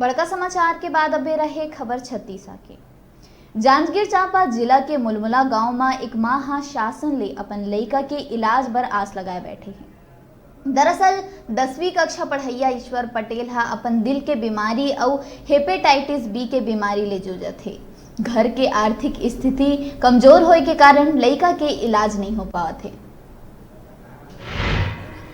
बड़का समाचार के बाद अब रहे खबर छत्तीसा के। जांजगीर चांपा जिला के मुलमुला गांव में एक मां हा शासन ले अपन लइका के इलाज बर आस लगाए बैठे हैं। दरअसल 10वीं कक्षा पढ़ैया ईश्वर पटेल हा अपन दिल के बीमारी और हेपेटाइटिस बी के बीमारी ले जूझत थे। घर के आर्थिक स्थिति कमजोर होए के कारण लइका के इलाज नहीं हो पावत थे।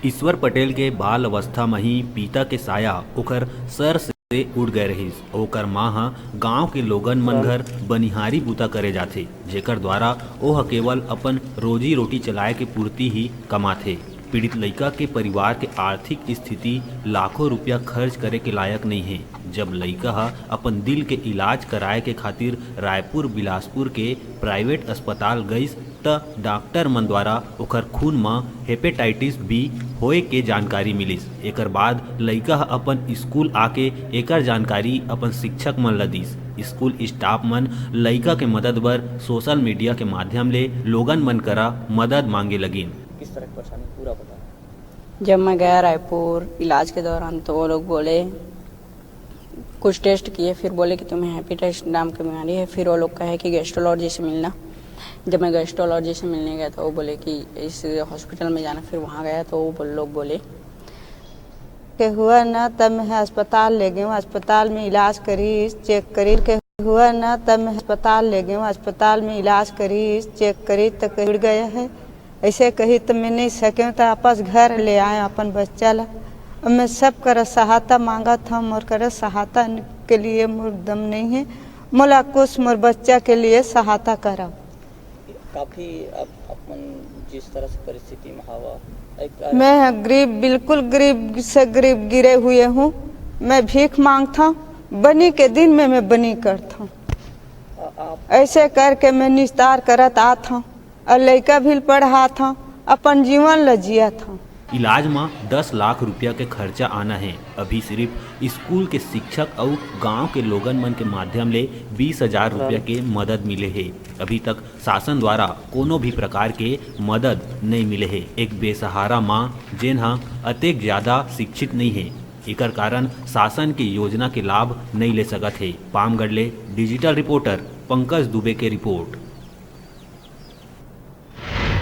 ईश्वर पटेल के बाल अवस्था में ही पिता के साया ओकर सर से उड़ गए रहीस। ओकर माँ हा गांव के लोगन मन घर बनिहारी बूता करे जाथे, जेकर द्वारा ओह केवल अपन रोजी रोटी चलाए के पूर्ति ही कमाथे। पीड़ित लइका के परिवार के आर्थिक स्थिति लाखों रुपया खर्च करे के लायक नहीं है। जब लइका हा अपन दिल के इलाज कराए के खातिर रायपुर बिलासपुर के प्राइवेट अस्पताल गईस त डॉक्टर मन द्वारा ओकर खून में हेपेटाइटिस बी होए के जानकारी मिलिस। एकर बाद लइका हा अपन स्कूल आके एकर जानकारी अपन शिक्षक मन ला दिस। स्कूल स्टाफ मन लइका के मदद बर सोशल मीडिया के माध्यम ले लोगन मन करा मदद मांगे लगिन। किस तरह की परेशानी पूरा बता। जब मैं गया रायपुर इलाज के दौरान तो वो लोग बोले, कुछ टेस्ट किए, फिर बोले कि तुम्हें हेपेटाइटिस नाम की बीमारी है। फिर वो लोग कहे कि गैस्ट्रोलॉजी से मिलना। जब मैं गैस्ट्रोलॉजी से मिलने गया तो वो बोले कि इस हॉस्पिटल में जाना। फिर वहाँ गया तो वो लोग बोले के हुआ ना, तब मैं अस्पताल ले गई। अस्पताल में इलाज करी, चेक करी के हुआ ना, तब मैं अस्पताल ले गई। अस्पताल में इलाज करी, चेक करी तो उड़ गया है। ऐसे कही तो मैं नहीं सके तो आपस घर ले आए अपन बच्चा ला। मैं सब कर सहायता मांगा था, मोर कर सहायता के लिए मोर दम नहीं है। मोला कुछ मोर बच्चा के लिए सहायता करा। काफी अब अपन जिस तरह से परिस्थिति में हवा मैं गरीब, बिल्कुल गरीब से गरीब गिरे हुए हूँ। मैं भीख मांगता हूँ, बनी के दिन में मैं बनी करता हूँ। ऐसे करके मैं निस्तार करत आता हूँ और लड़का भी पढ़ा था, अपन जीवन ल जिया था। इलाज में 10 लाख रुपया के खर्चा आना है। अभी सिर्फ स्कूल के शिक्षक और गांव के लोगन मन के माध्यम ले 20,000 रुपया के मदद मिले है। अभी तक शासन द्वारा कोनो भी प्रकार के मदद नहीं मिले है। एक बेसहारा माँ जेन हा अतेक ज्यादा शिक्षित नहीं है, एकर कारण शासन के योजना के लाभ नहीं ले सकत है। पामगढ़ ले डिजिटल रिपोर्टर पंकज दुबे के रिपोर्ट।